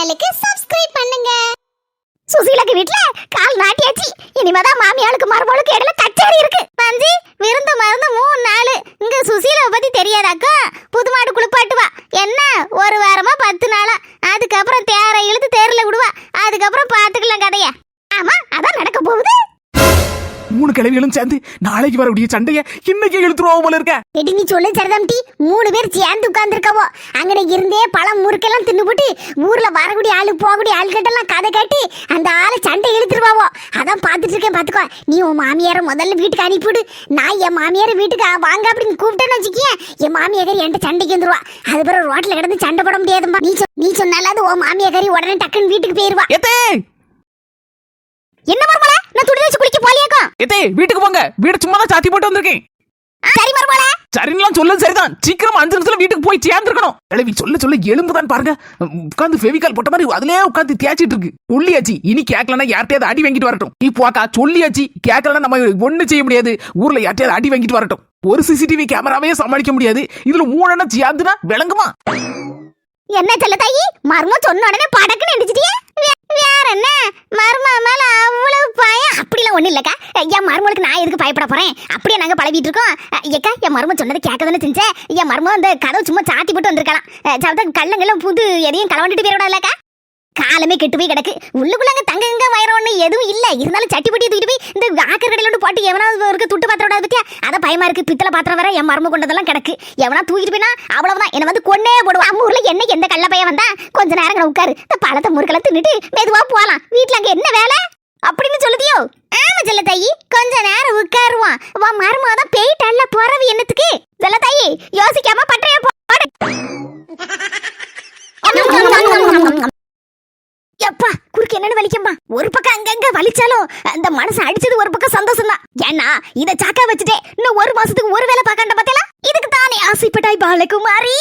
சேனலுக்கு சப்ஸ்கிரைப் பண்ணுங்க. சுசீலாக்கு வீட்ல கால் நாட்டியாச்சு. இனிமேதான் மாமியாளுக்கு மருமகளுக்கு இடையில கச்சேரி இருக்கு. பஞ்சி விருந்து மருந்து 3 நாள். இங்க சுசீலாவை பத்தி தெரியாதாக்கா? புது மாடு குளிப்பாட்டுவா. என்ன ஒரு வாரமா 10 நாளா. அதுக்கப்புறம் தேரை இழுத்து தேர்ல விடுவா. அதுக்கப்புறம் பாத்துக்கலாம் கதைய. ஆமா அதான் நடக்க போகுது. 3 கிழவிகளும் சேர்ந்து நாளைக்கு வரக்கூடிய சண்டைய இன்னைக்கு இழுத்துருவோம் போல இருக்க. எடி நீ சொல்ல சரிதாம்டி. 3 பேர் சேர்ந்து உட்கார்ந்துருக்கவோ. அங்கட இருந்தே பழம் முறுக்கெல்லாம் தின்னுபுட்டு ஊர்ல வரக்கூடிய ஆளு போகக்கூடிய ஆள்கிட்டெல்லாம் கதை கேட்டு அந்த ஆளை சண்டை இழுத்துருவாவோ. அதான் பாத்துட்டு இருக்கேன் பாத்துக்கோ. நீ உன் மாமியார முதல்ல வீட்டுக்கு அனுப்பிவிடு. நான் என் மாமியார வீட்டுக்கு வாங்க அப்படின்னு கூப்பிட்டேன்னு வச்சுக்கிய என் மாமியாரி என்கிட்ட சண்டைக்கு வந்துருவா. அது பிறகு ரோட்ல கிடந்து சண்டை போட முடியாதும்பா. நீ சொன்னாலாவது உன் மாமியாரி உடனே டக்குன்னு வீட்டுக்கு போயிருவா. என்ன மர்மல நான் துணி வச்சு குளிக்க போலியாக்கா? ஏதே வீட்டுக்கு போங்க. வீடு சும்மா தான் சாத்தி போட்டு வந்திருக்கேன். சரி மர்மல. சரின்னு சொல்லுது சரிதான். சீக்கிரம் 5 நிமிஷத்துல வீட்டுக்கு போய் சேர்ந்துருக்கணும். கிழவி சொல்ல எலும்புதான் பாருங்க. உட்காந்து ஃபெவிகால் போட்ட மாதிரி அதுலயே உட்காந்து தேய்ச்சிட்டு இருக்கு. சொல்லியாச்சு இனி கேட்கலன்னா யார்ட்டையாவது அடி வாங்கிட்டு வரட்டும். இப்போ அக்கா சொல்லியாச்சு கேட்கலன்னா நம்ம ஒண்ணு செய்ய முடியாது. ஊர்ல யார்ட்டையாவது அடி வாங்கிட்டு வரட்டும். ஒரு சிசிடிவி கேமராவே சமாளிக்க முடியாது. இதுல 3 எண்ணம் சேர்ந்துனா விளங்குமா? என்ன சொல்ல தாயி? மர்மம் சொன்ன உடனே படக்குன்னு எந்திச்சிட்டியே. வேற என்ன மர்மா மேல அவ்வளவு பயம்? அப்படிலாம் ஒண்ணு இல்லக்கா. என் மருமகளுக்கு நான் எதுக்கு பயப்பட போறேன்? அப்படியே நாங்க பழகிட்டு இருக்கோம். ஏக்கா என் மருமம் சொன்னதை கேட்கதானே செஞ்சேன். என் மருமம் அந்த கதவு சும்மா சாத்தி போட்டு வந்திருக்கலாம். சாப்பிட்டா கள்ளங்களும் புது எதையும் களவண்டிட்டு போயிடக்கூடாதுலக்கா. காலமே கெட்டு போய் கிடக்கு. உள்ளுக்குள்ளாங்க தங்க வயிறு ஒண்ணு எதுவும் இல்ல. இருந்தாலும் சட்டி பட்டியை தூக்கிட்டு போய் இந்த ஆக்கர் கடையில போட்டு எவனாவது இருக்க துட்டு பாத்திரம் விடாது பத்தியா? அத பயமா இருக்கு. பித்தளை பாத்திரம் வேற என் மரும கொண்டதெல்லாம் கிடக்கு. எவனா தூக்கிட்டு போயினா அவ்வளவுதான் என்ன வந்து கொன்னே போடுவான். நம்ம ஊர்ல என்ன எந்த கள்ள பையன் வந்தா கொஞ்ச நேரம் உட்காரு இந்த பழத்தை முறுக்கலை தின்னுட்டு மெதுவா போலாம். வீட்டுல அங்க என்ன வேலை அப்படின்னு சொல்லுதியோ? ஆமா செல்ல தாயி கொஞ்ச நேரம் உட்காருவான். உன் மருமதான் போயிட்டல்ல போறவு என்னத்துக்கு? செல்ல தாயி யோசிக்காம பட்டைய போடு. எப்பா குறுக்கு என்னன்னு வலிக்கம்மா. ஒரு பக்கம் அங்கங்க வலிச்சாலும் அந்த மனசு அடிச்சது ஒரு பக்கம் சந்தோஷம் தான். ஏன்னா இத சாக்கா வச்சுட்டே இன்னும் 1 மாசத்துக்கு ஒரு வேலை பார்க்காண்ட பார்த்தல. இதுக்கு தானே ஆசைப்பட்டாய் பாலகுமாரி.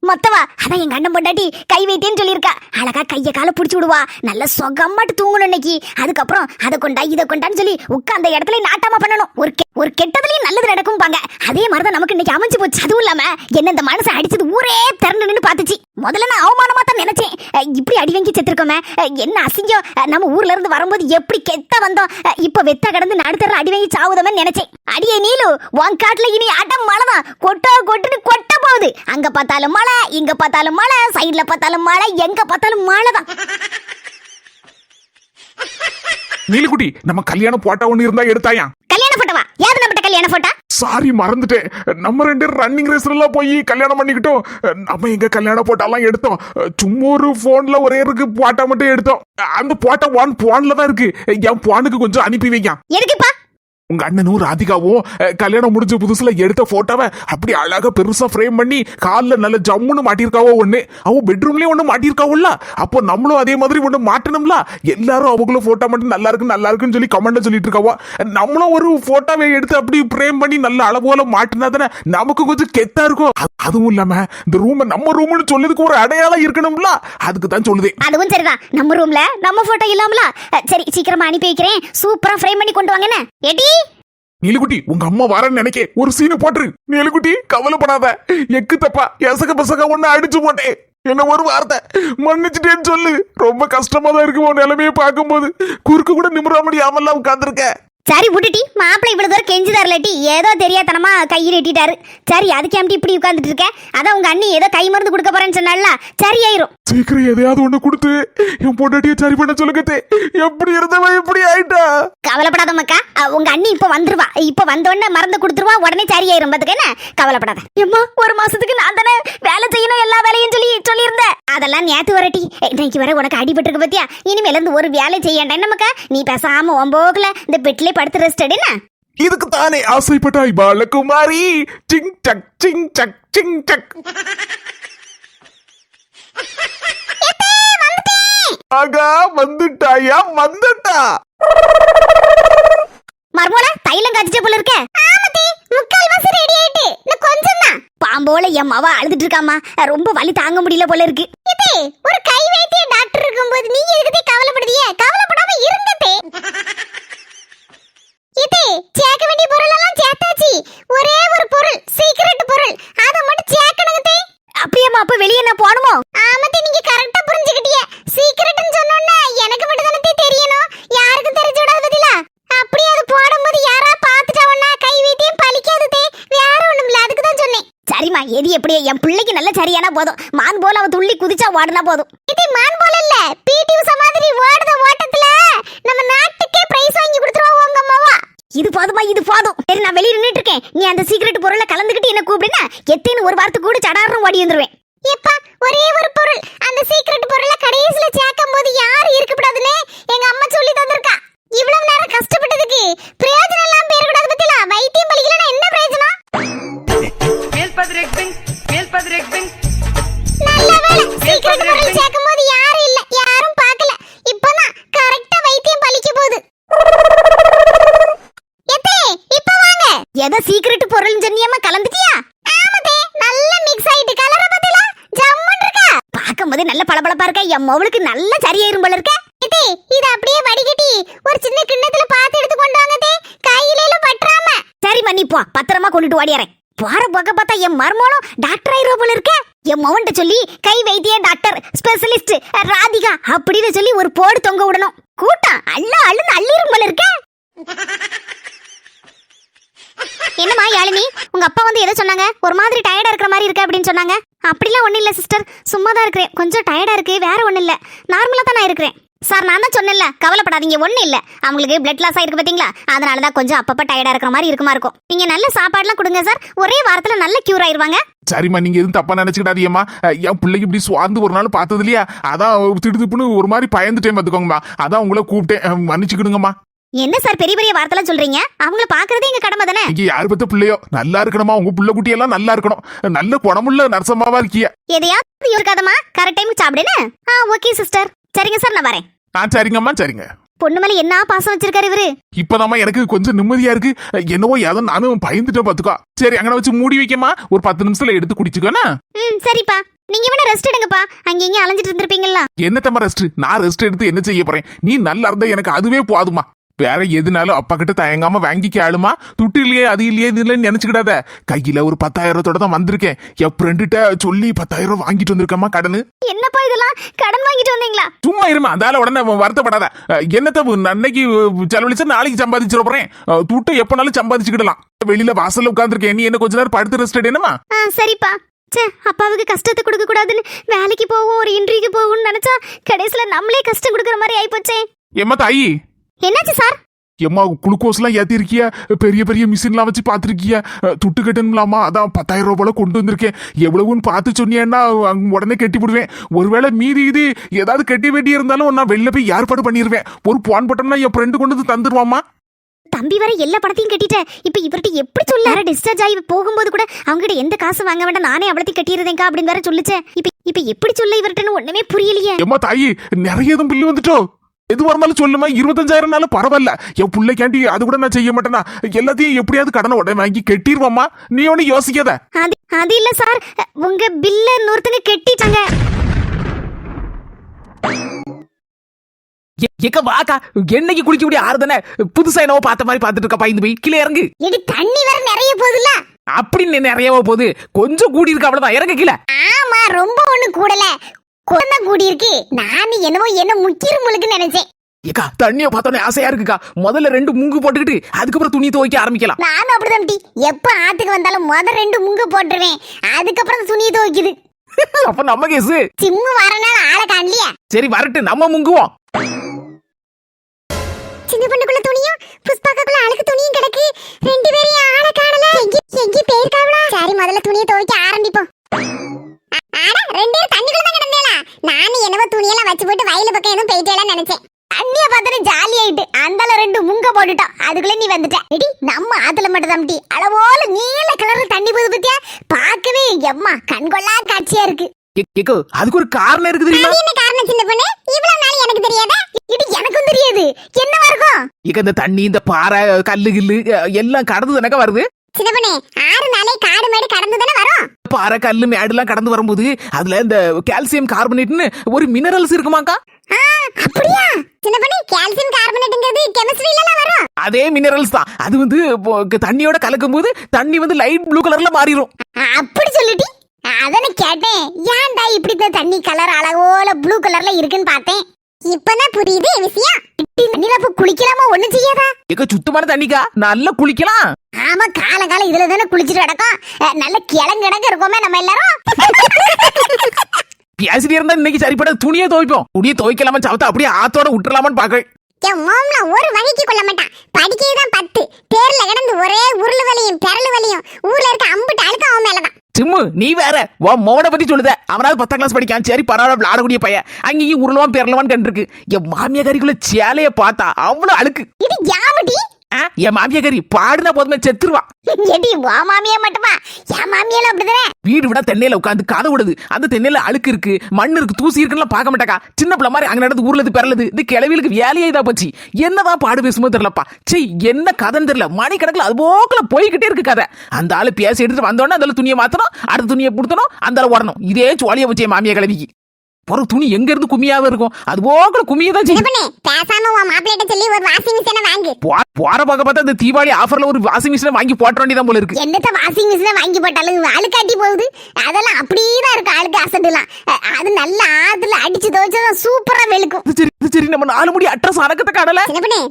மொத்தவா அதான் எங்க அண்ணன் பொண்டாட்டி கை வைத்தேன்னு சொல்லியிருக்கா. அழகா கைய கால புடிச்சு விடுவா. நல்ல சொகமாட்டு தூங்கணும் இன்னைக்கு. அதுக்கப்புறம் அதை கொண்டா இதை கொண்டான்னு சொல்லி உட்கார்ந்த இடத்துல நாட்டாம பண்ணணும். ஒரு கெட்டதுலயும் நல்லது நடக்கும்பாங்க. அதே மாதிரிதான் நமக்கு இன்னைக்கு அமைஞ்சு போச்சு. அதுவும் இல்லாம என்ன இந்த மனசை அடிச்சது ஊரே திறந்து நின்று பாத்துச்சு. முதல்ல நான் அவமானமா தான் நினைச்சேன். இப்படி அடி வாங்கி செத்துருக்கோமே என்ன அசிங்கம். நம்ம ஊர்ல இருந்து வரும்போது எப்படி கெட்ட வந்தோம். இப்ப வெத்த கடந்து நடுத்தர அடி வாங்கி சாவுதமே நினைச்சேன். அடியே நீலு உன் காட்டுல இனி அடம் மழைதான். கொட்டுன்னு கொட்ட போகுது. அங்க பார்த்தாலும் மழை, இங்க பார்த்தாலும் மழை, சைடுல பார்த்தாலும் மழை, எங்க பார்த்தாலும் மழைதான். நீலக்குட்டி நம்ம கல்யாண போட்டோ ஒண்ணு இருந்தா எடுத்தாயா? கல்யாண போட்டோவா? யாரு நம்மட்ட கல்யாண போட்டா? சாரி மறந்துட்டேன். நம்ம 2 ரன்னிங் ரேஸ்ல எல்லாம் போய் கல்யாணம் பண்ணிக்கிட்டோம். நம்ம எங்க கல்யாண போட்டோலாம் எடுத்தோம். சும்மா ஒரு போன்ல ஒரே இருக்கு போட்டோ மட்டும் எடுத்தோம். அந்த போட்டோ போன்ல தான் இருக்கு. என் போனுக்கு கொஞ்சம் அனுப்பி வைக்க. எதுக்குப்பா? உங்க அண்ணனும் ராதிகாவும் கல்யாணம் முடிஞ்ச புதுசுல எடுத்த போட்டோவை அப்படி அழகா பெருசா ஃப்ரேம் பண்ணி கால்ல நல்ல ஜம்முன்னு மாட்டிருக்காவோ ஒண்ணு. அவ பெட்ரூம்லயும் ஒண்ணு மாட்டிருக்காவுல்ல. அப்போ நம்மளும் அதே மாதிரி ஒண்ணு மாட்டணும்ல. எல்லாரும் அவங்களும் போட்டோ மட்டும் நல்லா இருக்குன்னு சொல்லி கமெண்ட் சொல்லிட்டு இருக்காவோ. நம்மளும் ஒரு போட்டோவை எடுத்து அப்படி ஃப்ரேம் பண்ணி நல்ல அளவோல மாட்டினா தானே நமக்கு கொஞ்சம் கெத்தா இருக்கும். அதுவும் இல்லாம இந்த ரூம் நம்ம ரூம்னு சொல்லதுக்கு ஒரு அடையாளம் இருக்கணும்ல. அதுக்கு தான் சொல்லுது. அதுவும் சரிதான். நம்ம ரூம்ல நம்ம போட்டோ இல்லாமல. சரி சீக்கிரமா அனுப்பி வைக்கிறேன். சூப்பரா ஃப்ரேம் பண்ணி கொண்டு வாங்கன்னு. எடி நீலக்குட்டி உங்க அம்மா வரன்னு நினைக்க ஒரு சீனை போட்டுரு. நீலக்குட்டி கவலைப்படாத. எக்கு தப்பா எசக பசக ஒண்ணு அடிச்சு போட்டேன். என்ன ஒரு வார்த்தை மன்னிச்சுட்டேன்னு சொல்லு. ரொம்ப கஷ்டமா தான் இருக்கு உன் நிலைமையை பார்க்கும்போது. குறுக்கு கூட நிமிர முடியாமல்லாம் உட்கார்ந்துருக்க. சரி விட்டுட்டி. மாப்பிள்ளை இவ்வளவு தூரம் கெஞ்சி தரலட்டி. ஏதோ தெரியாதனமா கையில் எட்டிட்டாரு. சரி அதுக்கு ஏம்டி இப்படி உட்கார்ந்துட்டு இருக்க? அதான் உங்க அண்ணி ஏதோ கை மருந்து கொடுக்க போறேன்னு சொன்னால சரியாயிரும். சீக்கிரம் எதையாவது ஒண்ணு கொடுத்து என் பொண்டாட்டியை சரி பண்ண சொல்லுங்க. எப்படி இருந்தவன் இப்படி ஆயிட்டா? கவலைப்படாத மக்கா. உங்க அண்ணி இப்ப வந்துருவா. இப்ப வந்தோடனே மருந்து கொடுத்துருவா. உடனே சரியாயிரும். பாத்துக்க என்ன கவலைப்படாத. அம்மா 1 மாசத்துக்கு நான் தானே வேலை செய்யணும் எல்லா வேலையும் சொல்லியிருந்தேன். அதெல்லாம் நேத்து வரட்டி. இன்னைக்கு வர உனக்கு அடிபட்டு இருக்கு பத்தியா? இனிமேல இருந்து ஒரு வேலை செய்யண்டேன் நமக்கா. நீ பேசாம ஒம்போக்குல இந்த பெட்ல படுத்து ரெஸ்ட் எடுனா. இதுக்கு தானே ஆசைப்பட்டாய் பாலகுமாரி. சிங் சக் சிங் சக் சிங் சக். ஆகா வந்துட்டாயா? வந்துட்டா மர்மோல தைலம் காய்ச்சிட்டே போல இருக்க. ஆமாடி முக்கால் வாசி ரெடி ஆயிட்டு. இன்னும் கொஞ்சம் தான். பாம்போல என் மாவா அழுதுட்டு இருக்காமா. ரொம்ப வலி தாங்க முடியல போல இருக்கு. இதே ஒரு கை வைத்திய டாக்டர் இருக்கும்போது நீ எதுக்கு கவலைப்படுதியே? கவலைப்படாம இருந்ததே. இதே சேக்க வேண்டிய பொருள் எல்லாம் சேர்த்தாச்சு. ஒரே ஒரு பொருள் சீக்ரெட் பொருள். அத மட்டும் சேக்கணுங்க. அப்படியே அப்ப வெளியே என்ன போணுமோ? ஆமாடி நீங்க கரெக்ட்டா புரிஞ்சுக்கிட்டீங்க. சீக்கிரம் எது எப்படியே என் பிள்ளைக்கு நல்ல சரியானா போதும். மான் போல அவ துள்ளி குதிச்சா ஓடுனா போதும். இது மான் போல இல்ல, பிடி உஷா மாதிரி ஓடுற ஓட்டத்துல நம்ம நாட்டுக்கே பிரைஸ் வாங்கி கொடுத்துருவா உங்க அம்மாவா. இது போதுமா, இது போதும். சரி, நான் வெளிய நின்னுட்டு இருக்கேன். நீ அந்த சீக்ரெட் பொருளை கலந்துக்கிட்டு என்ன கூப்பிடுனா எத்தேன்னு ஒரு வாரத்துக்கு கூட சடாரம் ஓடி வந்துருவேன். எப்பா, ஒரே ஒரு பொருள், அந்த சீக்ரெட் பொருளை கடைசில சேர்க்கும் போது யாரு இருக்கக்கூடாதுன்னு எங்க அம்மா சொல்லி தந்திருக்கா. இவ்வளவு நேரம் கஷ்டப்பட்டதுக்கு பிரயோஜனம் எல்லாம் பேரக்கூடாது பத்தியா? வைத்தியம் பலிக்கலனா என்ன பிரயோஜனம்? நல்ல வேளை, சீக்ரெட் பொருள் சேர்க்கும் போது யாரும் இல்ல, யாரும் பார்க்கல. இப்பதான் கரெக்டா வைத்தியம் பலிக்க போகுது. எத்தே, இப்ப வாங்க. எதை சீக்ரெட் பொருள் சொன்னியம்மா, கலந்துட்டியா? ஆமாதே, நல்ல மிக்ஸ் ஆயிட்டு. கலர பத்தில ஜம்முன் இருக்கா. பாக்கும்போது நல்ல பளபளப்பா இருக்கா. என் மவளுக்கு நல்ல சரியாயிரும் போல இருக்க. எத்தே, இத அப்படியே வடிகட்டி ஒரு சின்ன கிண்ணத்துல பாத்து எடுத்து கொண்டு வாங்கதே, கையில பற்றாம. சரி மன்னி, போ, பத்திரமா கொண்டுட்டு ஓடிறேன். போற போக்க பார்த்தா என் மர்மோனும் டாக்டர் ஆயிரோ போல இருக்க. என் மவன்ட்ட சொல்லி கை வைத்திய டாக்டர் ஸ்பெஷலிஸ்ட் ராதிகா அப்படின்னு சொல்லி ஒரு போடு தொங்க விடணும். கூட்டம் அள்ளுன்னு அள்ளிரும் போல இருக்க. என்னம்மா யாழினி, உங்க அப்பா வந்து எதை சொன்னாங்க? ஒரு மாதிரி டயர்டா இருக்கிற மாதிரி இருக்கு அப்படின்னு சொன்னாங்க. அப்படிலாம் ஒண்ணு இல்ல சிஸ்டர், சும்மா தான் இருக்கிறேன். கொஞ்சம் டயர்டா இருக்கு, வேற ஒண்ணு இல்ல. நார்மலா தான் நான் இருக்கிறேன். சார், நான் தான் சொன்னேன்ல, கவலைப்படாதீங்க, ஒண்ணு இல்ல. அவங்களுக்கு பிளட் லாஸ் ஆயிருக்கு பாத்தீங்களா, அதனாலதான் கொஞ்சம் அப்பப்ப டயர்டா இருக்கிற மாதிரி இருக்குமா இருக்கும். நீங்க நல்ல சாப்பாடுலாம் கொடுங்க சார், ஒரே வாரத்துல நல்ல கியூர் ஆயிருவாங்க. சரிம்மா, நீங்க எதுவும் தப்பா நினைச்சுக்கிடாதீங்கம்மா. என் பிள்ளைக்கு இப்படி சுவாந்து ஒரு நாள் பார்த்தது இல்லையா, அதான் திடுதுப்புன்னு ஒரு மாதிரி பயந்துட்டேன் பார்த்துக்கோங்கம்மா. அதான் உங்களை கூப்பிட்டேன், மன்னிச்சுக்கிடுங்கம்மா. என்ன சார் பெரிய பெரிய வார்த்தைலாம் சொல்றீங்க? அவங்கள பாக்குறதே எங்க கடமை தானே. நீங்க யாரு பத்த பிள்ளையோ நல்லா இருக்கணுமா, உங்க புள்ள குட்டி எல்லாம் நல்லா இருக்கணும். நல்ல குணமுள்ள நரசமாவா இருக்கிய. எதையாவது இருக்காதமா, கரெக்ட் டைமுக்கு சாப்பிடுன்னு. Okay sister. சரிங்க சார், நான் வரேன். சரிங்கம்மா, சரிங்க. பொண்ணு மேல என்ன பாசம் வச்சிருக்காரு இவரு. இப்பதாம்மா எனக்கு கொஞ்சம் நிம்மதியா இருக்கு. என்னவோ ஏதோ நானும் பயந்துட்டேன் பாத்துக்கோ. சரி, அங்கே வச்சு மூடி வைக்கமா, ஒரு 10 நிமிஷத்துல எடுத்து குடிச்சுக்கோனா. சரிப்பா, நீங்க வேணா ரெஸ்ட் எடுங்கப்பா. அங்க இங்க அலைஞ்சிட்டு இருந்திருப்பீங்களா. என்னத்தம்மா ரெஸ்ட்? நான் ரெஸ்ட் எடுத்து என்ன செய்ய போறேன்? நீ நல்லா இருந்தா எனக்கு அதுவே போதுமா. வேற எதுனாலும் அப்பா கிட்ட தயங்காம வாங்கிக்க ஆளுமா. துட்டு இல்லையே, அது இல்லையே, இது இல்லைன்னு நினைச்சுக்கிடாத. கையில ஒரு 10,000 தான் வந்திருக்கேன். என் ஃப்ரெண்டுகிட்ட சொல்லி 10,000 வாங்கிட்டு வந்திருக்கேம்மா கடனு. என்னப்பா இதெல்லாம், கடன் வாங்கிட்டு வந்தீங்களா? சும்மா இருமா, அதால உடனே வருத்தப்படாத. என்னத்த அன்னைக்கு செலவழிச்சா நாளைக்கு சம்பாதிச்சிட போறேன். துட்டை எப்பனாலும் சம்பாதிச்சுக்கிடலாம். வெளியில வாசல்ல உட்காந்துருக்கேன், நீ என்ன கொஞ்ச நேரம் படுத்து ரெஸ்ட் எடுமா. சரிப்பா. அப்பாவுக்கு கஷ்டத்தை கொடுக்க கூடாதுன்னு வேலைக்கு போகும், ஒரு இன்டர்வியூக்கு போகும்னு நினைச்சா கடைசியில நம்மளே கஷ்டம் கொடுக்கற மாதிரி ஆயிப்போச்சே. ஏம்மா தாயி, என்னாச்சு சார்? எம்மா, குளுக்கோஸ் எல்லாம் ஏத்தி இருக்கிய, பெரிய பெரிய மிஷின்லாம் வச்சு பாத்துருக்கிய, துட்டு கட்டணும்லாமா, அதான் 10,000 போல கொண்டு வந்திருக்கேன். எவ்வளவுன்னு பார்த்து சொன்னியன்னா உடனே கட்டி விடுவேன். ஒருவேளை மீதி இது ஏதாவது கட்டி வெட்டி இருந்தாலும் நான் வெளில போய் ஏற்பாடு பண்ணிடுவேன். ஒரு போன் பட்டம்னா என் ஃப்ரெண்டு கொண்டு வந்து தந்துருவாமா. தம்பி வர எல்லா படத்தையும் கட்டிட்டேன். இப்ப இவர்கிட்ட எப்படி சொல்ல? டிஸ்சார்ஜ் ஆகி போகும்போது கூட அவங்ககிட்ட எந்த காசு வாங்க வேண்டாம், நானே அவ்வளத்தையும் கட்டிடுறேன்க்கா அப்படின்னு வேற சொல்லிச்சேன். இப்ப எப்படி சொல்ல இவர்கிட்ட ஒண்ணுமே புரியலையே. எம்மா தாயி, நிறைய எதுவும் பில்லு வந்துட்டோ? எது வரனாலும் சொல்லுமா. 25,000 பரவாயில்ல. என் பிள்ளைக்காண்டி அது கூட நான் செய்ய மாட்டேனா. எல்லாத்தையும் எப்படியாவது கடனை உடனே வாங்கி கட்டிடுவாமா. நீ ஒண்ணு யோசிக்காத. அது இல்ல சார், உங்க பில்ல இன்னொருத்தங்க கட்டிட்டாங்க. வாக்கா, என்னைக்கு குளிக்க முடிய ஆறுதானே புதுசா என்னவோ பார்த்த மாதிரி பார்த்துட்டு இருக்கா. பாய்ந்து போய் கீழே இறங்கு. தண்ணி வேற நிறைய போகுதுல. அப்படின்னு நிறையவா போகுது, கொஞ்சம் கூடி இருக்கு அவ்வளவுதான். இறங்க கீழே. ஆமா, ரொம்ப ஒண்ணு கூடல, கொஞ்சம் கூடி இருக்கு. நான் என்னமோ என்ன முக்கியம் முழுக்கு நினைச்சேன். ஏக்கா, தண்ணிய பார்த்தோன்னே ஆசையா இருக்குக்கா. முதல்ல 2 முங்கு போட்டுக்கிட்டு அதுக்கப்புறம் துணி துவைக்க ஆரம்பிக்கலாம். நானும் அப்படிதான் டி, எப்ப ஆத்துக்கு வந்தாலும் முதல் 2 முங்கு போட்டுருவேன், அதுக்கப்புறம் துணி துவைக்குது. அப்ப நம்ம கேசு சிம்மு வரனால ஆளை காணலையா. சரி வரட்டு, நம்ம முங்குவோம். சின்ன பொண்ணுக்குள்ள துணியும் புஷ்பாக்குள்ள அழுக்கு துணியும் கிடக்கு. 2 பேரையும் ஆளை காணல. எங்க போயிருக்காவளா? சரி, முதல்ல துணியை துவைக்க ஆரம்பிப்போம். ஆனா 2 பேரும் தண்ணிக்குள்ள தான் கிடந்தேலா. நானும் என்னவோ துணியெல்லாம் வச்சு போட்டு வயலு பக்கம் எதுவும் போயிட்டேலாம் நினைச்சேன். தண்ணிய பார்த்தா ஜாலி ஆயிட்டு அந்தால 2 முங்க போட்டுட்டோம். அதுக்குள்ள நீ வந்துட்ட. எடி, நம்ம ஆத்துல மட்டும் தான் அளவோல நீல கலர் தண்ணி போகுது பத்தியா, பார்க்கவே எம்மா கண்கொள்ளா காட்சியா இருக்கு. அதுக்கு ஒரு காரணம் இருக்கு தெரியுமா? என்ன காரணம் சின்ன பொண்ணு? இவ்வளவு நாள் எனக்கு தெரியாதா? இது எனக்கும் தெரியாது. என்னவா இருக்கும்? இந்த தண்ணி, இந்த பாறை, கல்லு கில்லு எல்லாம் கடந்து தானக்கா வருது. சின்ன பொண்ணு, 6 நாளே காடு மேடு கடந்து தானே வரும். பாறை, கல்லு, மேடு எல்லாம் கடந்து வரும்போது அதுல இந்த கால்சியம் கார்பனேட்னு ஒரு மினரல்ஸ் இருக்குமாக்கா. அப்படியா? சின்ன பொண்ணு, கால்சியம் கார்பனேட்ங்கிறது கெமிஸ்ட்ரியில எல்லாம் வரும். அதே மினரல்ஸ் தான். அது வந்து தண்ணியோட கலக்கும் போது தண்ணி வந்து லைட் ப்ளூ கலர்ல மாறிடும். அப்படி சொல்லிட்டி? அதானே கேட்டேன். ஏன்டா இப்படி தண்ணி கலர் அழகோல ப்ளூ கலர்ல இருக்குன்னு பார்த்தேன். இப்பதான் புரியுது விஷயம். தண்ணில போய் குளிக்கலாமா? ஒண்ணும் செய்யாதா? எங்க சுத்தமான தண்ணிக்கா நல்லா குளிக்கலாம். ஆமா, காலம் இதுல தானே குளிச்சுட்டு கிடக்கும். நல்ல கிழங்கடங்க இருக்கோமே நம்ம எல்லாரும். பேசிட்டு இருந்தா இன்னைக்கு சரிப்பட துணியை துவைப்போம். துணியை துவைக்கலாமா சவத்த அப்படியே ஆத்தோட விட்டுறலாமான்னு பாக்க. என் மாமனா ஒரு வகைக்கு கொள்ள மாட்டான். படிக்கதான் 10 தேர்ல கிடந்து ஒரே உருளு வலியும் பெரலு வலியும் ஊர்ல இருக்க அம்புட்டு அழுக்க அவன் மேலதான். சிம்மு நீ வேற உன் மோனை பத்தி சொல்லுத. அவனாவது 10ஆம் கிளாஸ் படிக்கான், சரி பரவாயில்ல விளையாடக்கூடிய பையன். அங்கேயும் உருளவான் பெறலவான் கண்டிருக்கு. என் மாமியாரிக்குள்ள சேலைய பார்த்தா அவ்வளவு அழுக்கு. இது யாமடி? என் மாமியாரி பாடுனா போதுமே செத்துருவா. எடி வா மாமியா மட்டுமா? என் மாமியால அப்படிதானே. வீடு விட தென்னையில உட்காந்து கதை விடுது. அந்த தென்னையில அழுக்கு இருக்கு, மண் இருக்கு, தூசி இருக்குன்னு பார்க்க மாட்டாக்கா. சின்ன பிள்ளை மாதிரி அங்க நடந்து ஊர்லது பெறலது. இந்த கிளவிகளுக்கு வேலையே இதா போச்சு. என்னதான் பாடு பேசுமோ தெரியலப்பா. சரி என்ன கதைன்னு தெரியல. மணி கணக்குல அது போக்குல போய்கிட்டே இருக்கு கதை. அந்த ஆளு பேசி எடுத்துட்டு வந்தோடனே அந்த துணியை மாத்தணும், அடுத்த துணியை புடுத்தணும், அந்த ஆளு உடணும். இதே சோழிய வச்சு மாமியா கிளவிக்கு ஒரு துணி எங்க இருந்து குமியாவே இருக்கும். அது போக்குல குமியதான் செய்யும். பேசாம உன் மாப்பிள்ளைட்ட சொல்லி ஒரு வாஷிங் மிஷினை வாங்கு. போற பக்கம் பார்த்தா இந்த தீபாவளி ஆஃபர்ல ஒரு வாஷிங் மிஷினை வாங்கி போட்ட வேண்டியதான் போல இருக்கு. என்னத்த வாஷிங் மிஷினை வாங்கி போட்டாலும் அழுக்காட்டி போகுது. அதெல்லாம் அப்படியேதான் இருக்கு. அழுக்கு அசடுலாம் அது நல்ல ஆத்துல அடிச்சு துவைச்சதான் சூப்பரா வெளுக்கும். சரி நம்ம 4 முடி அட்ரஸ் அடக்கத்தை கடல.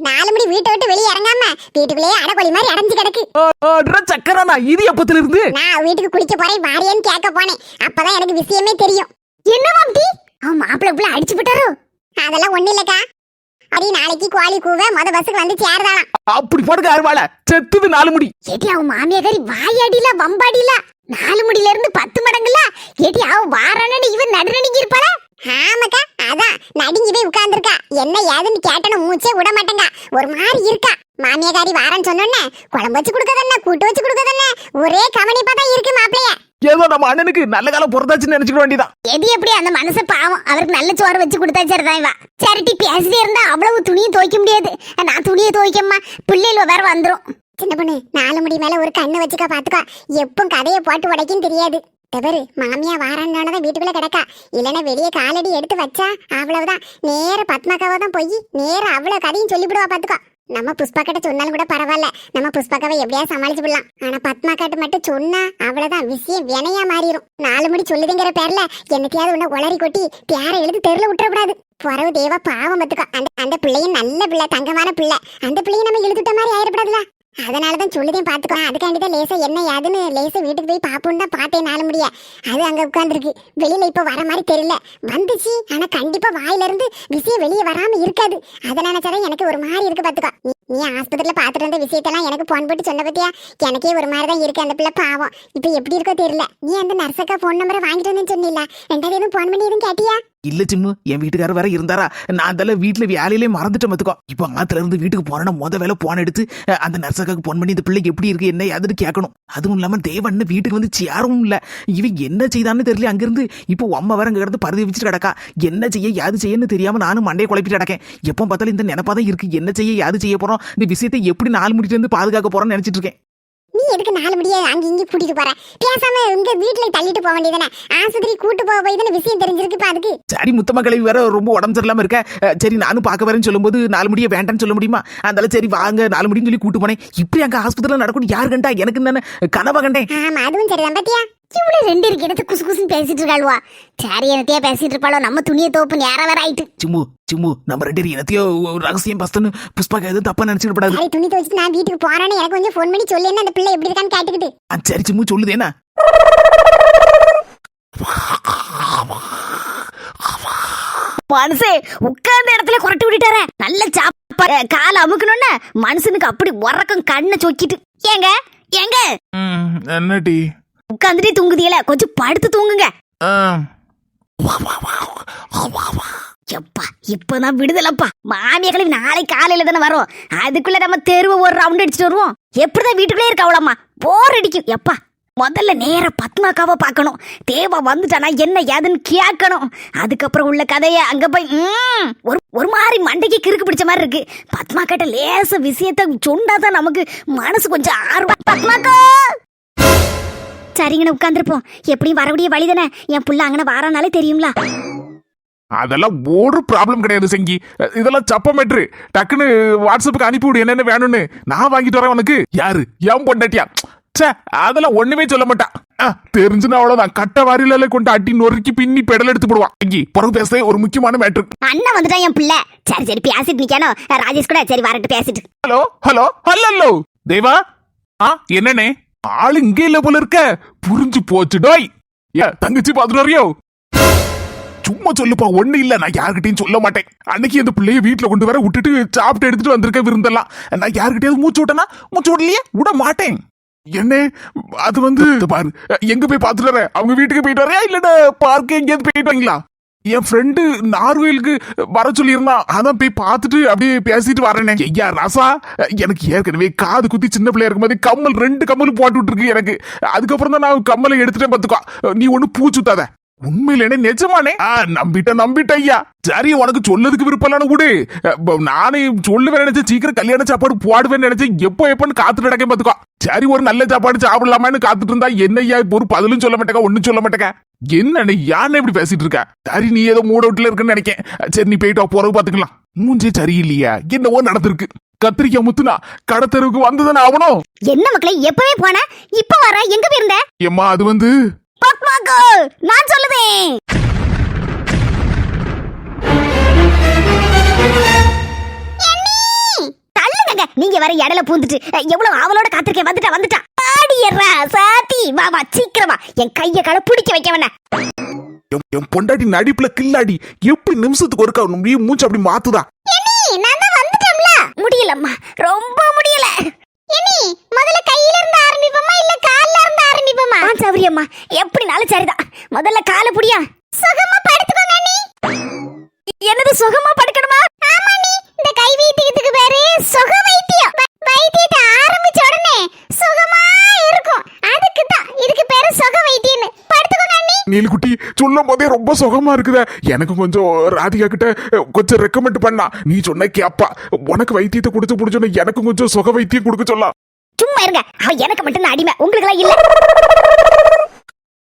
4 முடி வீட்டை விட்டு வெளியே இறங்காம வீட்டுக்குள்ளேயே அடக்கொலி மாதிரி அடைஞ்சு கிடக்கு. சக்கரனா இது எப்பத்துல இருந்து? நான் வீட்டுக்கு குளிக்க போறேன் வாரியன்னு கேட்க போனேன். அப்பதான் எனக்கு விஷயமே தெரியும். என்ன மாம்டி அவன் மாப்பிள்ளை புள்ள அடிச்சு விட்டாரோ? அதெல்லாம் ஒண்ணு இல்லக்கா. அடி நாளைக்கு கோழி கூவ மொத பஸ்ஸுக்கு வந்து சேரதானா. அப்படி போடுங்க அருவாள செத்துது 4 முடி. ஏடி அவன் மாமியாரி வாயாடில வம்பாடில 4 முடியில இருந்து 10 மடங்குல. ஏடி அவ வாரானே இவன் நடுநடுங்கி இருப்பாள. ஆமாக்கா அதான் நடுங்கி போய் உட்கார்ந்துருக்கா. என்ன ஏதுன்னு கேட்டனும் மூச்சே விட மாட்டேங்க. ஒரு மாதிரி இருக்கா. மாமியாரி வாரன்னு சொன்னோன்னே குழம்பு வச்சு கொடுக்கதென்ன கூட்டு வச்சு கொடுக்கதென்ன ஒரே கவனிப்பா தான் இருக்கு மாப்பிள்ளைய. ஏதோ நம்ம அண்ணனுக்கு நல்ல காலம் பொறுத்தாச்சுன்னு நினைச்சுக்க வேண்டியதான். எது எப்படி அந்த மனசு பாவம். அவருக்கு நல்ல சோறு வச்சு கொடுத்தா சரிதான். இவ சரிட்டி பேசிட்டே இருந்தா அவ்வளவு துணியை துவைக்க முடியாது. நான் துணியை துவைக்கம்மா பிள்ளைல வேற வந்துரும். சின்ன பொண்ணு 4 முடி மேல ஒரு கண்ணு வச்சுக்கா பாத்துக்கா. எப்போ கதையை போட்டு உடைக்கும் தெரியாது. தவறு மாமியா வாரான்னு வீட்டுக்குள்ள கிடக்கா. இல்லைன்னா வெளியே காலடி எடுத்து வச்சா அவ்வளவுதான். நேர பத்மாக்காவை தான் போய் நேர அவ்வளவு கதையும் சொல்லிவிடுவா பாத்துக்கா. நம்ம புஷ்பா கிட்ட சொன்னாலும் கூட பரவாயில்ல. நம்ம புஷ்பாக்காவை எப்படியா சமாளிச்சு விடலாம். ஆனா பத்மா கிட்ட மட்டும் சொன்னா அவ்வளவுதான் விஷயம் வினையா மாறிடும். 4 முடி சொல்லுதுங்கிற பேர்ல என்னத்தையாவது உன்ன உளறி கொட்டி பேரை எழுதி தெருல விட்டுறக்கூடாது. பொறவு தேவா பாவம் பத்துக்கா. அந்த பிள்ளையும் நல்ல பிள்ளை, தங்கமான பிள்ளை. அந்த பிள்ளையும் நம்ம இழுத்துட்ட மாதிரி ஆயிடப்படாதுல. அதனாலதான் சொல்லுதேன் பாத்துக்கோ. அதுக்காண்டிதான் லேசா என்ன யாதுன்னு லேசா வீட்டுக்கு போய் பாப்போன்னு தான் பார்த்தேன் 4 முடிய. அது அங்க உட்கார்ந்துருக்கு. வெளியில இப்ப வர மாதிரி தெரியல. வந்துச்சு ஆனா கண்டிப்பா வாயில இருந்து விஷயம் வெளியே வராம இருக்காது. அதை நினைச்சாதான் எனக்கு ஒரு மாதிரி இருக்கு பாத்துக்கா. நீ ஆஸ்பத்திரியில பாத்துட்டு வந்த விஷயத்தெல்லாம் எனக்கு போன் போட்டு சொன்ன பத்தியா? எனக்கே ஒரு மாதிரி தான் இருக்கு. அந்த பிள்ளை பாவம் இப்ப எப்படி இருக்கோ தெரியல. நீ அந்த நர்ஸக்கா போன் நம்பரை வாங்கிட்டு வந்தேன்னு சொன்னில. 2வது எதுவும் போன் பண்ணி எதுவும் கேட்டியா? இல்ல சிம்மு, என் வீட்டுக்காரர் வேற இருந்தாரா. நான் அதெல்லாம் வீட்டுல வேலையிலே மறந்துட்டேன் பாத்துக்கோ. இப்போ ஆத்துல இருந்து வீட்டுக்கு போறேன்னா முத வேலை போன் எடுத்து அந்த நர்ஸக்காக்கு போன் பண்ணி இந்த பிள்ளைக்கு எப்படி இருக்கு என்ன யாதுன்னு கேட்கணும். அதுவும் இல்லாம தேவன்னு வீட்டுக்கு வந்து சேரவும் இல்ல. இவன் என்ன செய்தான்னு தெரியல. அங்கிருந்து இப்போ அம்மா வேற அங்க கிடந்து பருதி வச்சுட்டு கிடக்கா. என்ன செய்ய யாது செய்யன்னு தெரியாம நானும் மண்டையை குழப்பிட்டு கிடக்கேன். எப்போ பார்த்தாலும் இந்த நினைப்பாதான் இருக்கு. என்ன செய்ய யாது செய்ய போறோம், இந்த விஷயத்தை எப்படி 4 முடிட்டு இருந்து பாதுகாக்க போறோம்னு நினைச்சிட்டு இருக்கேன். நீ எதுக்கு 4 முடிய அங்க இங்க கூட்டிட்டு போற? பேசாம உங்க வீட்டுல தள்ளிட்டு போக வேண்டியதானே. ஆஸ்பத்திரி கூட்டு போக போய் தானே விஷயம் தெரிஞ்சிருக்கு. அதுக்கு சரி முத்தம்மா கிளவி வேற ரொம்ப உடம்பு சரியில்லாம இருக்க. சரி நானும் பார்க்க வரேன்னு சொல்லும்போது 4 முடிய வேண்டான்னு சொல்ல முடியுமா? அதனால சரி வாங்க 4 முடின்னு சொல்லி கூட்டு போனேன். இப்படி அங்க ஆஸ்பத்திரியில நடக்கும் யாரு கண்டா? எனக்கு தானே கனவா கண்டேன். ஆமா அதுவும் சரிதான் பாத்தியா. இவ்வளவு 2 இருக்கு எடுத்து குசு குசுன்னு பேசிட்டு இருக்காளுவா. சரி என்னத்தையா பேசிட்டு இருப்பாளோ. நம்ம துணியை தோப்பு நேரம் வேற ஆயிட்டு. சிம்மு நம்ம 2 பேரும் என்னத்தையோ ரகசியம் பஸ்தன்னு புஷ்பாக்கு எதுவும் தப்பா நினைச்சிட்டு படாது. சரி துணி துவச்சிட்டு நான் வீட்டுக்கு போறேன்னு எனக்கு கொஞ்சம் ஃபோன் பண்ணி சொல்லு. என்ன அந்த பிள்ளை எப்படி இருக்கான்னு கேட்டுக்கிட்டு. சரி சிம்மு சொல்லுதேனா. மனுஷே உட்கார்ந்த இடத்துல குரட்டி விட்டுட்டாரே. நல்ல சாப்பாடு கால அமுக்கணும்னு மனுஷனுக்கு அப்படி உறக்கம் கண்ணை சொக்கிட்டு. ஏங்க ஏங்க என்னடி உட்காந்துட்டே தூங்குதியல, கொஞ்சம் படுத்து தூங்குங்க. எப்பா இப்பதான் விடுதலப்பா. மாமியா கிளம்பி நாளை காலையில தானே வரும். அதுக்குள்ள நம்ம தெருவை ஒரு ரவுண்ட் அடிச்சுட்டு வருவோம். எப்படிதான் வீட்டுக்குள்ளே இருக்க அவளம்மா போர் அடிக்கும். எப்பா முதல்ல நேர பத்மாக்காவை பார்க்கணும். தேவா வந்துட்டானா என்ன ஏதுன்னு கேட்கணும். அதுக்கப்புறம் உள்ள கதைய அங்க போய் ஒரு மாதிரி மண்டைக்கு கிறுக்கு பிடிச்ச மாதிரி இருக்கு. பத்மா கிட்ட லேச விஷயத்த சொன்னாதான் நமக்கு மனசு கொஞ்சம் ஆர்வம். பத்மாக்கா சரிங்கன்னு உட்காந்துருப்போம். எப்படியும் வரக்கூடிய வழிதானே. என் புள்ள அங்கன வாரானாலே தெரியுங்களா. அதெல்லாம் ஒரு ப்ராப்ளம் கிடையாது செங்கி. இதெல்லாம் சப்ப மேட்ரு. டக்குன்னு வாட்ஸ்அப்புக்கு அனுப்பிவிடு என்னென்ன வேணும்னு. நான் வாங்கிட்டு வரேன் உனக்கு. யாரு என் பொண்டாட்டியா? சே அதெல்லாம் ஒண்ணுமே சொல்ல மாட்டான். தெரிஞ்சுனா அவ்வளவுதான். கட்ட வாரியில கொண்டு அட்டி நொறுக்கி பின்னி பெடல் எடுத்து போடுவான். பிறகு பேச ஒரு முக்கியமான மேட்ரு. அண்ணன் வந்துட்டான் என் பிள்ளை. சரி பேசிட்டு நிக்கணும். ராஜேஷ் கூட சரி வரட்டு பேசிட்டு. ஹலோ ஹலோ ஹலோ தேவா, என்னனே ஆளு இங்கே இல்ல போல இருக்க. புரிஞ்சு போச்சு டோய். தங்கச்சி பாத்துறியோ? சும்மா சொல்லுப்பா, ஒண்ணு இல்ல. நான் யாருக்கிட்டையும் சொல்ல மாட்டேன். அன்னைக்கு அந்த பிள்ளைய வீட்டுல கொண்டு வர விட்டுட்டு சாப்பிட்டு எடுத்துட்டு வந்திருக்க விருந்தெல்லாம். நான் யாருக்கிட்டையாவது மூச்சு விட்டேனா? மூச்சு விடலையே, விட மாட்டேன். என்ன அது வந்து பாரு, எங்க போய் பாத்துட்டு வர? அவங்க வீட்டுக்கு போயிட்டு வரையா இல்ல பார்க்க எங்கேயாவது போயிட்டு வாங்களா? என் ஃப்ரெண்டு நார்வேலுக்கு வர சொல்லியிருந்தான். அதான் போய் பார்த்துட்டு அப்படியே பேசிட்டு வரேனே. ஐயா ராசா, எனக்கு ஏற்கனவே காது குத்தி சின்ன பிள்ளையா இருக்கும்போது கம்மல் 2 கம்மல் போட்டு விட்டுருக்கு எனக்கு. அதுக்கப்புறம் தான் நான் கம்மலை எடுத்துட்டேன் பாத்துக்கோ. நீ ஒண்ணு பூச்சுத்தாத. உண்மையிலே நிஜமானே? நம்பிட்ட ஐயா. சரி, உனக்கு சொல்லதுக்கு விருப்பம் கூடு. நானே சொல்லுவேன் நினைச்சேன். சீக்கிரம் கல்யாண சாப்பாடு போடுவேன்னு நினைச்சேன். எப்பன்னு காத்துட்டு நடக்கேன் பாத்துக்கோ. சரி, ஒரு நல்ல சாப்பாடு சாப்பிடலாமான்னு காத்துட்டு இருந்தா என்னையா இப்போ ஒரு பதிலும் சொல்ல மாட்டேங்க, ஒன்னும் சொல்ல மாட்டேங்க. என்ன யானை இப்படி பேசிட்டு இருக்க? சரி, நீ ஏதோ மூட வீட்டுல இருக்குன்னு நினைக்கேன். சரி, நீ போயிட்டு போறவு பாத்துக்கலாம். மூஞ்சே சரியில்லையா? என்னவோ நடந்திருக்கு. கத்திரிக்காய் முத்துனா கடத்தருக்கு வந்துதானே ஆகணும். என்ன மக்களே, எப்பவே போன இப்ப வர? எங்க போயிருந்த? ஏம்மா அது வந்து நான் சொல்லுதேன். தள்ளுங்க, நீங்க வர இடையில பூந்துட்டு எவ்வளவு ஆவலோட காத்திருக்கேன். வந்துட்டா ஆடியறா சாத்தி. வா வா சீக்கிரமா. என் கைய கால பிடிக்க வைக்க வேணா. என் பொண்டாட்டி நடிப்புல கில்லாடி எப்படி நிமிஷத்துக்கு ஒருக்கா மூச்சு அப்படி மாத்துதா? முடியலம்மா, ரொம்ப முடியல. முதல்ல கையில இருந்து ஆரம்பிப்போமா இல்ல கால்ல இருந்து ஆரம்பிப்போமா? சௌரியம்மா, எப்படினாலும் சரிதான். முதல்ல கால புடியா. சுகமா படுத்துக்கோங்க நீ. என்னது சுகமா படுக்கணுமா? ஆமா நீ. இந்த கை வைத்தியத்துக்கு பேரு சுக வைத்தியம். வைத்தியத்தை ஆரம்பிச்ச உடனே சுகமா இருக்கும். அதுக்கு தான் இதுக்கு பேரு சுக வைத்தியம்னு. படுத்துக்கோங்க நீ. நீலக்குட்டி சொல்லும் போதே ரொம்ப சுகமா இருக்குதா? எனக்கு கொஞ்சம் ராதிகா கிட்ட கொஞ்சம் ரெக்கமெண்ட் பண்ணா. நீ சொன்ன கேப்பா. உனக்கு வைத்தியத்தை குடிச்சு புடிச்சோன்னு எனக்கு கொஞ்சம் சுக வைத்தியம் கொடுக்க சொல்லலாம். சும்மா இருங்க, அவ எனக்கு மட்டும் அடிமை, உங்களுக்கு எல்லாம் இல்ல.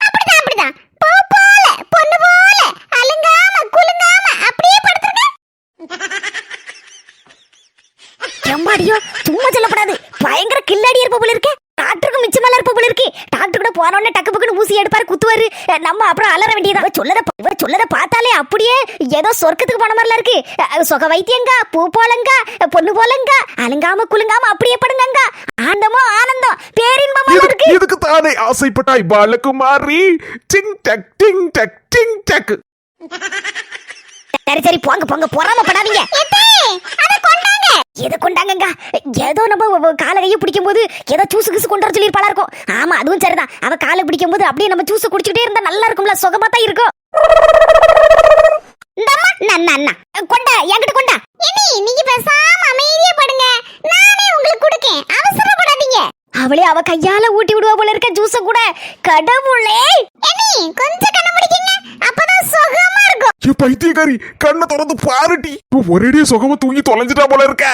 அப்படிதான் போல பொண்ணு போல அலங்காம குலுங்காம அப்படியே படுத்துருங்க. எம்மாடியோ, சும்மா சொல்லப்படாது. பயங்கர கில்லாடி இருப்ப போல இருக்கு. டாக்டருக்கு மிச்சமெல்லாம் இருப்ப போல இருக்கு. டாக்டர் கூட போன உடனே டக்கு பக்குன்னு ஊசி எடுப்பாரு, குத்துவாரு. நம்ம அப்புறம் அலற வேண்டியதா. சொல்லத பார்த்தாலே அப்படியே ஏதோ சொர்க்கத்துக்கு போன மாதிரிலாம் இருக்கு. சொக வைத்தியங்கா, பூ போலங்கா, பொண்ணு போலங்கா, அலங்காம குலுங்காம அப்படியே படுங்கங்கா. ஆனந்தமோ ஆனந்தம், பேரின்பமா இருக்கு. இதுக்கு தானே ஆசைப்பட்டாய் பாலகுமாரி. டிங் டக் டிங் டக் டிங் டக். சரி போங்க பொறாமப்படாதீங்க. எதை கொண்டாங்க? ஏதோ நம்ம காலை கையை பிடிக்கும் போது ஏதோ ஜூஸ் கிசு கொண்டு வர சொல்லிருப்பாளா இருக்கும். ஆமா, அதுவும் சரிதான். அவ காலை பிடிக்கும் போது அப்படியே நம்ம ஜூஸ் குடிச்சுட்டே இருந்தா நல்லா இருக்கும்ல, சுகமா தான் இருக்கும். கொண்டா, என்கிட்ட கொண்டா. நீங்க பேசாம அமைதியா படுங்க, நானே உங்களுக்கு கொடுக்கேன். அவசரப்படாதீங்க. அவளே அவ கையால ஊட்டி விடுவா போல இருக்க ஜூஸ கூட. கடவுளே, கொஞ்சம் கண்ண முடிக்கீங்க, அப்பதான் சுகமா இருக்கும். ஏ பைத்தியக்காரி, கண்ணை திறந்து பாருட்டி. ஒரேடியே சுகமா தூங்கி தொலைஞ்சிட்டா போல இருக்க.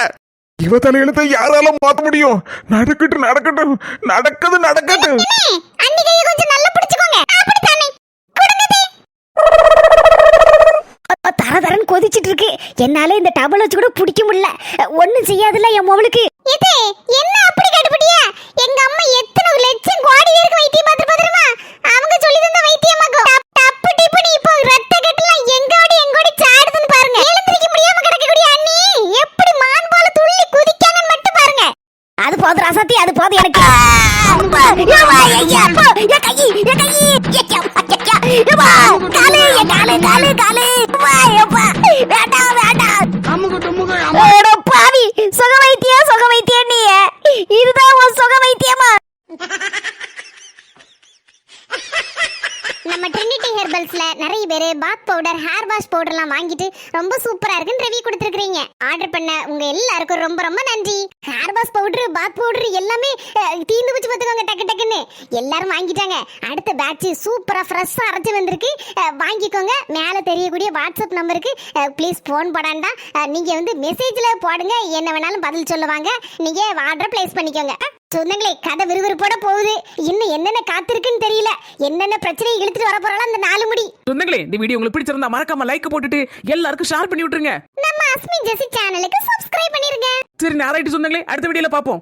இவ தலையெழுத்த யாராலும் மாத்த முடியும்? நடக்கட்டும் நடக்குது. அண்ணி கையை கொஞ்சம் நல்லா பிடிச்சுக்கோங்க. அப்படிதானே, தரதரன்னு கொதிச்சிட்டு இருக்கு. என்னால இந்த டபுள் வச்சு கூட பிடிக்க முடியல. ஒண்ணும் செய்யாதுல்ல என் மவளுக்கு. இது என்ன அப்படி கடுபடியா? எங்க அம்மா எத்தனை லட்சம் கோடி பேருக்கு வைத்தியம் பார்த்து பாத்துருமா? அவங்க சொல்லி தந்த வைத்தியமாக்கும். டப்பு டிப்பு நீ இப்போ ரத்த கட்டலாம் எங்கோடி சாடுதுன்னு பாருங்க. எழுந்திருக்க முடியாம கிடக்கக்கூடிய அண்ணி எப்படி மான் போல துள்ளி குதிக்காங்கன்னு மட்டும் பாருங்க. அது போதும் ராசாத்தி, அது போதும் எனக்கு. பாவி, சுக வைத்தியம் நீ. இதுதான் உன் சுக வைத்தியமா? நம்ம ட்ரினிட்டி ஹெர்பல்ஸ்ல நிறைய பேர் பாத் பவுடர், ஹேர் வாஷ் பவுடர்லாம் வாங்கிட்டு ரொம்ப சூப்பரா இருக்குன்னு ரிவ்யூ கொடுத்துருக்கீங்க. ஆர்டர் பண்ண உங்க எல்லாருக்கும் ரொம்ப ரொம்ப நன்றி. ஹேர் வாஷ் பவுடர், பாத் பவுடர் எல்லாமே தீந்து வச்சு பார்த்துக்கோங்க. டக்குன்னு எல்லாரும் வாங்கிட்டாங்க. அடுத்த பேட்ச் சூப்பரா ஃப்ரெஷ்ஷா அரைச்சு வந்திருக்கு. வாங்கிக்கோங்க. மேல தெரியக்கூடிய வாட்ஸ்அப் நம்பருக்கு ப்ளீஸ் ஃபோன் போடாண்டா. நீங்க வந்து மெசேஜ்ல போடுங்க, என்ன வேணாலும் பதில் சொல்லுவாங்க. நீங்க ஆர்டர் பிளேஸ் பண்ணிக்கோங்க. சொந்தங்களே, கதை விறுவிறுப்போட போகுது. இன்னும் என்னென்ன காத்திருக்குன்னு தெரியல. என்னென்ன பிரச்சனை இழுத்துட்டு வர போறாலும் அந்த 4 முடி. சொந்தங்களே, இந்த வீடியோ உங்களுக்கு பிடிச்சிருந்தா மறக்காம லைக் போட்டுட்டு எல்லாருக்கும் ஷேர் பண்ணி விட்டுருங்க. நம்ம அஸ்மி ஜெசி சேனலுக்கு சப்ஸ்கிரைப் பண்ணிருங்க. சரி, நாளைக்கு சொந்தங்களே அடுத்த வீடியோல பாப்போம்.